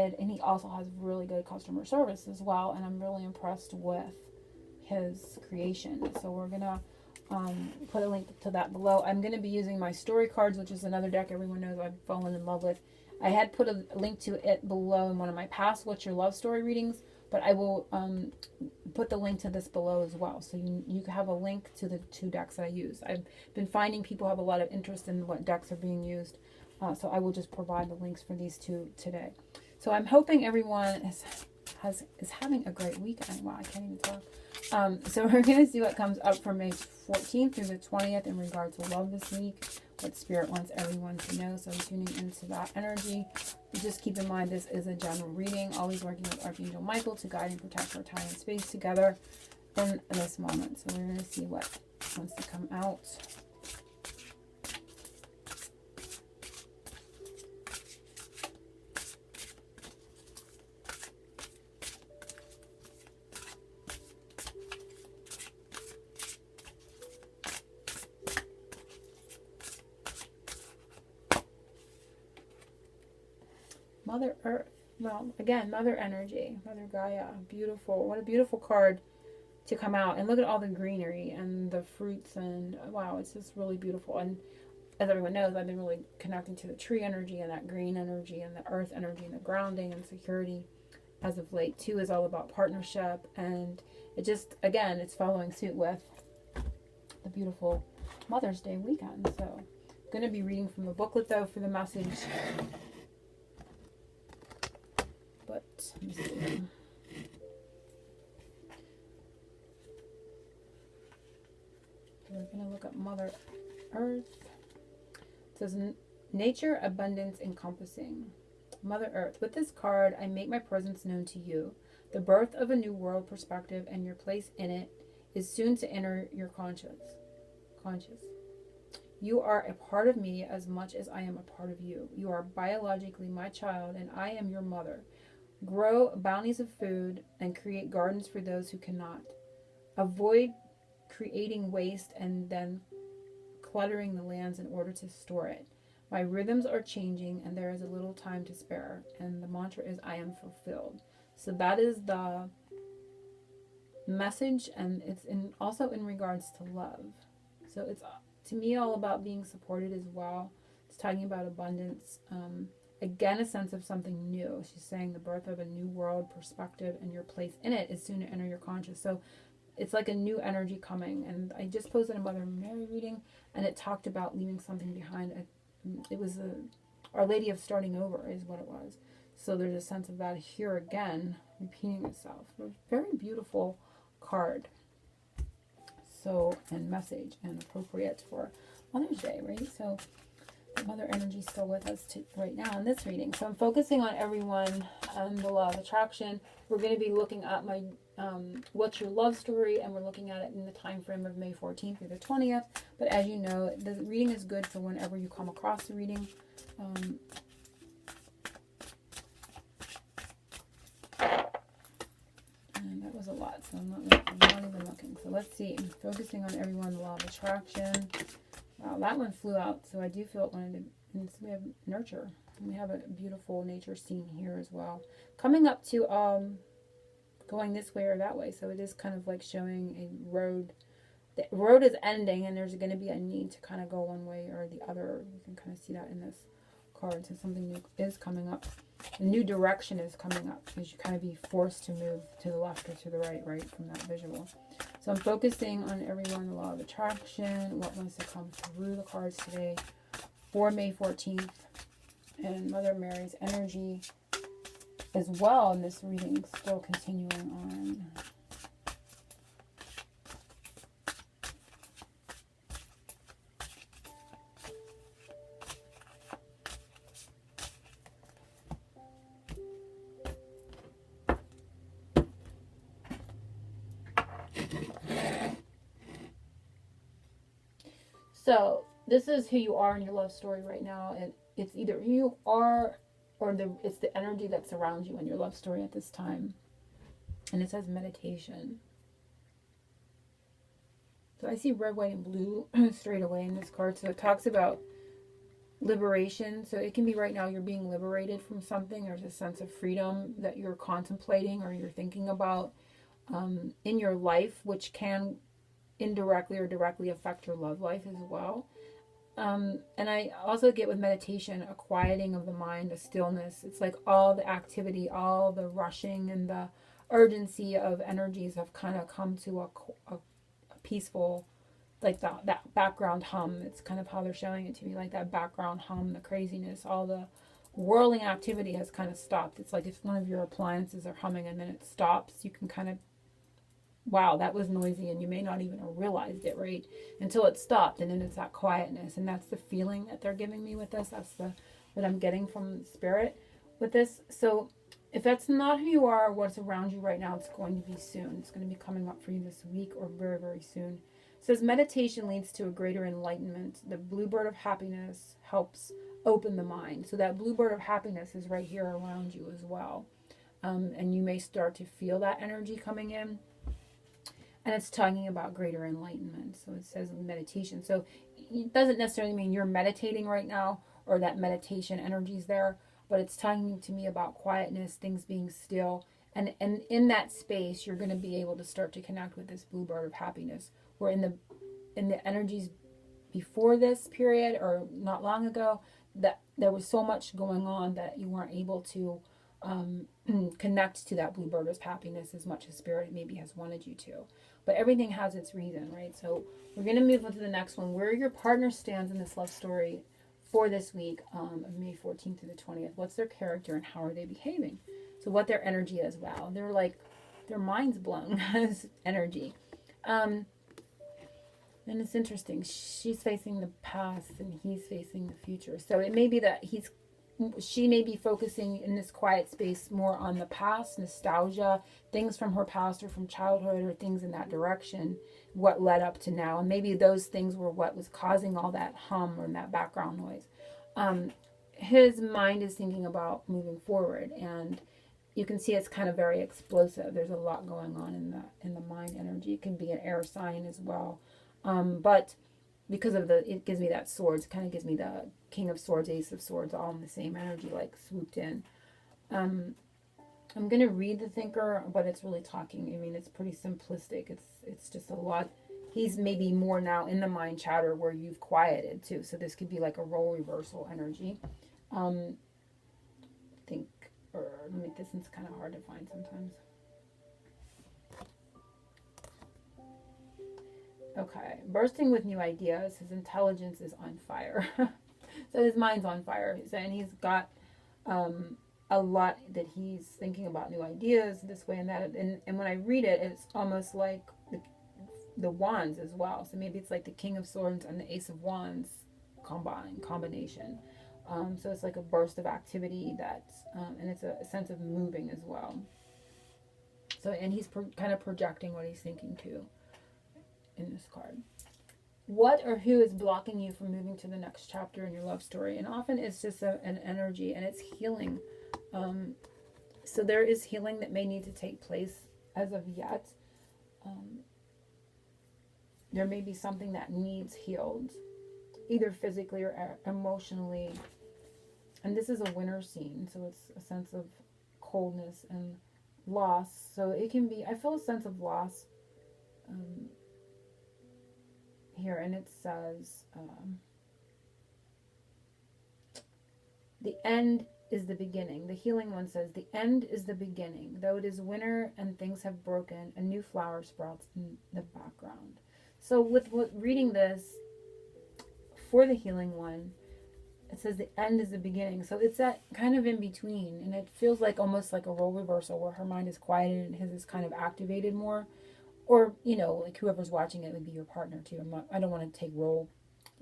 And he also has really good customer service as well, and I'm really impressed with his creation. So we're gonna put a link to that below. I'm gonna be using my story cards, which is another deck everyone knows I've fallen in love with. I had put a link to it below in one of my past What's Your Love Story readings, but I will put the link to this below as well, so you have a link to the 2 decks that I use. I've been finding people have a lot of interest in what decks are being used, so I will just provide the links for these 2 today. So I'm hoping everyone is having a great weekend. Wow, I can't even talk. So we're going to see what comes up for May 14th through the 20th in regards to love this week, what Spirit wants everyone to know. So I'm tuning into that energy. Just keep in mind this is a general reading, always working with Archangel Michael to guide and protect our time and space together in this moment. So we're going to see what wants to come out. Mother Earth. Well, again, Mother Energy, Mother Gaia. Beautiful. What a beautiful card to come out. And look at all the greenery and the fruits. And wow, it's just really beautiful. And as everyone knows, I've been really connecting to the tree energy and that green energy and the earth energy and the grounding and security as of late. 2 is all about partnership. And it just, again, it's following suit with the beautiful Mother's Day weekend. So I'm going to be reading from the booklet, though, for the message. But let me see. We're going to look at Mother Earth. It says, nature, abundance, encompassing. Mother Earth. With this card, I make my presence known to you. The birth of a new world perspective and your place in it is soon to enter your conscious. You are a part of me as much as I am a part of you. You are biologically my child, and I am your mother. Grow bounties of food and create gardens for those who cannot. Avoid creating waste and then cluttering the lands in order to store it. My rhythms are changing and there is a little time to spare. And the mantra is, I am fulfilled. So that is the message, and it's also in regards to love. So it's, to me, all about being supported as well. It's talking about abundance. Again, a sense of something new. She's saying the birth of a new world perspective and your place in it is soon to enter your conscious. So it's like a new energy coming. And I just posted a Mother Mary reading, and it talked about leaving something behind. It was Our Lady of Starting Over is what it was. So there's a sense of that here again, repeating itself. A very beautiful card. So, and message, and appropriate for Mother's Day, right? So Mother energy still with us right now in this reading. So I'm focusing on everyone and the law of attraction. We're going to be looking at my What's Your Love Story, and we're looking at it in the time frame of May 14th through the 20th. But as you know, the reading is good for whenever you come across the reading. And that was a lot, so I'm not even looking. So let's see. Focusing on everyone, the law of attraction. Wow, that one flew out, so I do feel it wanted to. And so we have nurture. And we have a beautiful nature scene here as well. Coming up to going this way or that way. So it is kind of like showing a road. The road is ending, and there's going to be a need to kind of go one way or the other. You can kind of see that in this card. So something new is coming up. A new direction is coming up, because you kind of be forced to move to the left or to the right from that visual. So I'm focusing on everyone, the law of attraction, what wants to come through the cards today for May 14th, and Mother Mary's energy as well in this reading, still continuing on. So this is who you are in your love story right now, and it's either who you are or it's the energy that surrounds you in your love story at this time. And it says meditation. So I see red, white, and blue straight away in this card. So it talks about liberation. So it can be right now you're being liberated from something. There's a sense of freedom that you're contemplating or you're thinking about in your life, which can indirectly or directly affect your love life as well. And I also get with meditation a quieting of the mind, a stillness. It's like all the activity, all the rushing and the urgency of energies have kind of come to a peaceful, like that background hum. It's kind of how they're showing it to me, like that background hum, the craziness, all the whirling activity has kind of stopped. It's like if one of your appliances are humming and then it stops, you can kind of, wow, that was noisy, and you may not even have realized it, right? Until it stopped, and then it's that quietness, and that's the feeling that they're giving me with this. That's what I'm getting from spirit with this. So if that's not who you are or what's around you right now, it's going to be soon. It's going to be coming up for you this week or very, very soon. It says meditation leads to a greater enlightenment. The bluebird of happiness helps open the mind. So that bluebird of happiness is right here around you as well. And you may start to feel that energy coming in. And it's talking about greater enlightenment. So it says meditation. So it doesn't necessarily mean you're meditating right now or that meditation energy is there, but it's talking to me about quietness, things being still. And in that space, you're going to be able to start to connect with this bluebird of happiness. Where in the energies before this period or not long ago, that there was so much going on that you weren't able to connect to that bluebird of happiness as much as spirit maybe has wanted you to. But everything has its reason, right? So we're going to move on to the next one, where your partner stands in this love story for this week of May 14th through the 20th. What's their character and how are they behaving? So what their energy is. Wow, they're like, their mind's blown as energy. And it's interesting. She's facing the past and he's facing the future. So it may be that she may be focusing in this quiet space more on the past, nostalgia, things from her past or from childhood or things in that direction, what led up to now. And maybe those things were what was causing all that hum or that background noise. His mind is thinking about moving forward, and you can see it's kind of very explosive. There's a lot going on in the mind energy. It can be an air sign as well. But because of it gives me that swords, it kind of gives me the King of Swords, Ace of Swords, all in the same energy, like swooped in. I'm going to read the thinker, but it's really talking. I mean, it's pretty simplistic. It's just a lot. He's maybe more now in the mind chatter where you've quieted too. So this could be like a role reversal energy. Let me, this one's kind of hard to find sometimes. Okay, bursting with new ideas. His intelligence is on fire. So his mind's on fire. And he's got a lot that he's thinking about new ideas this way and that. And when I read it, it's almost like the wands as well. So maybe it's like the King of Swords and the Ace of Wands combination. So it's like a burst of activity that's, and it's a sense of moving as well. So, and he's kind of projecting what he's thinking too in this card. What or who is blocking you from moving to the next chapter in your love story? And often it's just an energy, and it's healing. So there is healing that may need to take place as of yet. There may be something that needs healed, either physically or emotionally. And this is a winter scene, so it's a sense of coldness and loss. So it can be, I feel a sense of loss here, and it says the end is the beginning. The healing one says the end is the beginning. Though it is winter and things have broken, a new flower sprouts in the background. So with reading this for the healing one, it says the end is the beginning. So it's that kind of in between, and it feels like almost like a role reversal where her mind is quieted and his is kind of activated more. Or, you know, like whoever's watching it would be your partner too. I don't want to take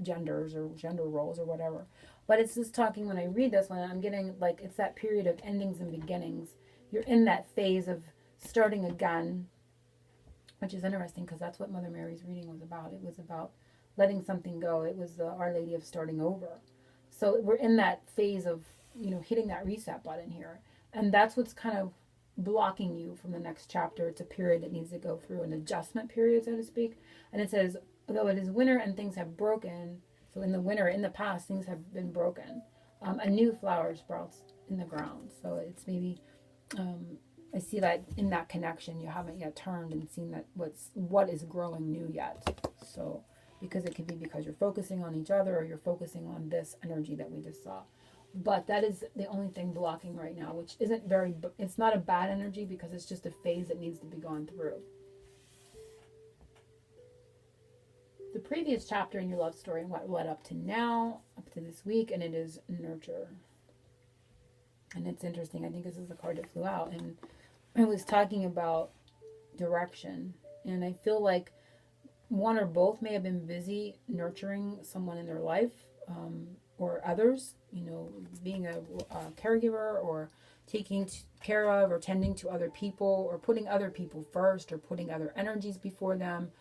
genders or gender roles or whatever. But it's just talking, when I read this one, I'm getting like, it's that period of endings and beginnings. You're in that phase of starting again, which is interesting because that's what Mother Mary's reading was about. It was about letting something go. It was the Our Lady of starting over. So we're in that phase of, you know, hitting that reset button here. And that's what's kind of blocking you from the next chapter. It's a period that needs to go through an adjustment period, so to speak. And it says, though it is winter and things have broken, So in the winter, in the past, things have been broken. A new flower sprouts in the ground. So it's maybe, I see that in that connection, you haven't yet turned and seen that what is growing new yet. So because it could be because you're focusing on each other or you're focusing on this energy that we just saw. But that is the only thing blocking right now, which isn't it's not a bad energy because it's just a phase that needs to be gone through. The previous chapter in your love story and what led up to now, up to this week, and it is nurture. And it's interesting. I think this is the card that flew out. And I was talking about direction. And I feel like one or both may have been busy nurturing someone in their life, or others, being a caregiver or taking care of or tending to other people or putting other people first or putting other energies before them.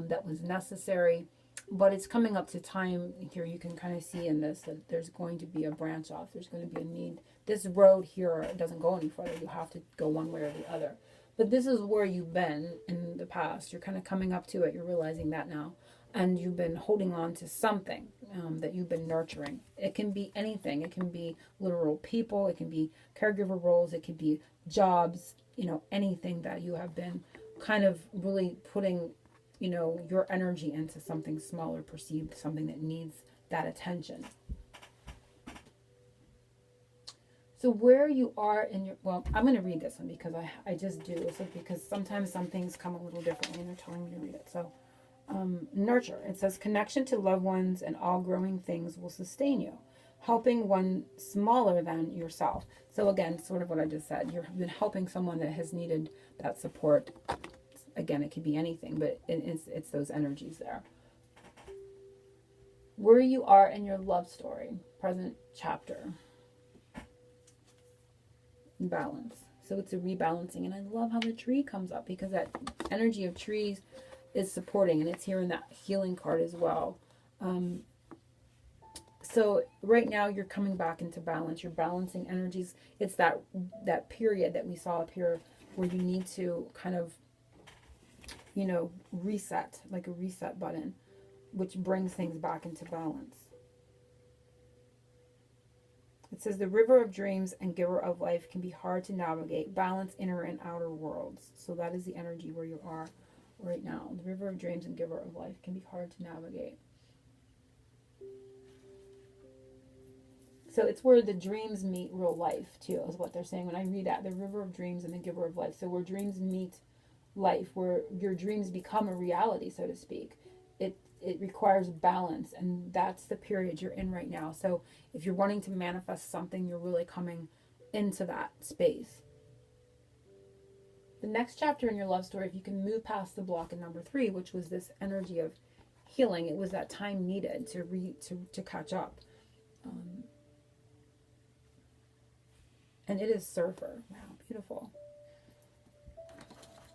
That was necessary. But it's coming up to time here. You can kind of see in this that there's going to be a branch off. There's going to be a need. This road here doesn't go any further. You have to go one way or the other. But this is where you've been in the past. You're kind of coming up to it. You're realizing that now. And you've been holding on to something that you've been nurturing. It can be anything. It can be literal people. It can be caregiver roles. It can be jobs. Anything that you have been kind of really putting your energy into something smaller, perceived, something that needs that attention. So where you are in your, I'm going to read this one because I just do. So because sometimes some things come a little differently and they're telling me to read it. So nurture. It says connection to loved ones and all growing things will sustain you. Helping one smaller than yourself. So again, sort of what I just said. You've been helping someone that has needed that support. Again, it could be anything, but it's those energies there. Where you are in your love story, present chapter. Balance. So it's a rebalancing. And I love how the tree comes up because that energy of trees is supporting. And it's here in that healing card as well. So right now you're coming back into balance. You're balancing energies. It's that period that we saw up here where you need to kind of reset, like a reset button, which brings things back into balance. It says the river of dreams and giver of life can be hard to navigate. Balance inner and outer worlds. So that is the energy where you are right now. The river of dreams and giver of life can be hard to navigate. So it's where the dreams meet real life too, is what they're saying when I read that. The river of dreams and the giver of life. So where dreams meet life, where your dreams become a reality, so to speak. It requires balance, and that's the period you're in right now. So if you're wanting to manifest something, you're really coming into that space. The next chapter in your love story, if you can move past the block in number 3, which was this energy of healing, it was that time needed to catch up. And it is surfer. Wow, beautiful.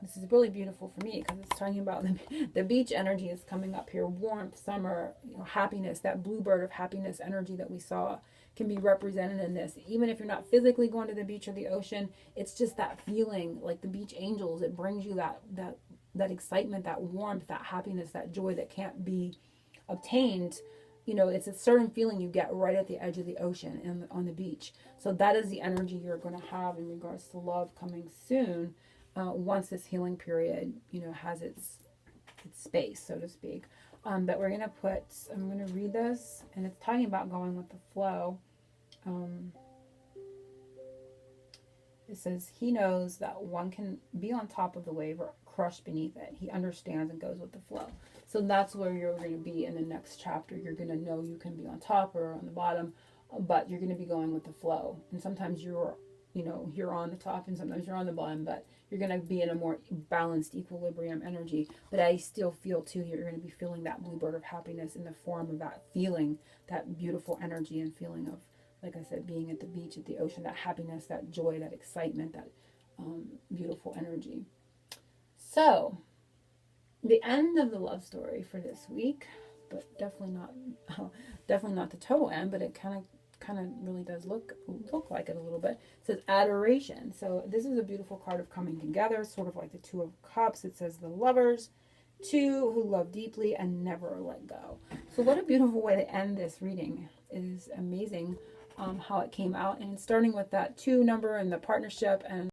This is really beautiful for me because it's talking about the beach energy is coming up here. Warmth, summer, happiness, that bluebird of happiness energy that we saw can be represented in this. Even if you're not physically going to the beach or the ocean, it's just that feeling like the beach angels. It brings you that excitement, that warmth, that happiness, that joy that can't be obtained. It's a certain feeling you get right at the edge of the ocean and on the beach. So that is the energy you're going to have in regards to love coming soon. Once this healing period, has its space, so to speak. But we're going to I'm going to read this, and it's talking about going with the flow. It says, he knows that one can be on top of the wave or crushed beneath it. He understands and goes with the flow. So that's where you're going to be in the next chapter. You're going to know you can be on top or on the bottom, but you're going to be going with the flow. And sometimes you're on the top and sometimes you're on the bottom, but you're going to be in a more balanced equilibrium energy. But I still feel too, you're going to be feeling that bluebird of happiness in the form of that feeling, that beautiful energy and feeling of, like I said, being at the beach, at the ocean, that happiness, that joy, that excitement, that beautiful energy. So the end of the love story for this week, but definitely not the total end, but it kind of really does look like it a little bit. It says adoration. So this is a beautiful card of coming together, sort of like the Two of Cups. It says the lovers 2 who love deeply and never let go. So what a beautiful way to end this reading. It is amazing how it came out, and starting with that 2 number and the partnership and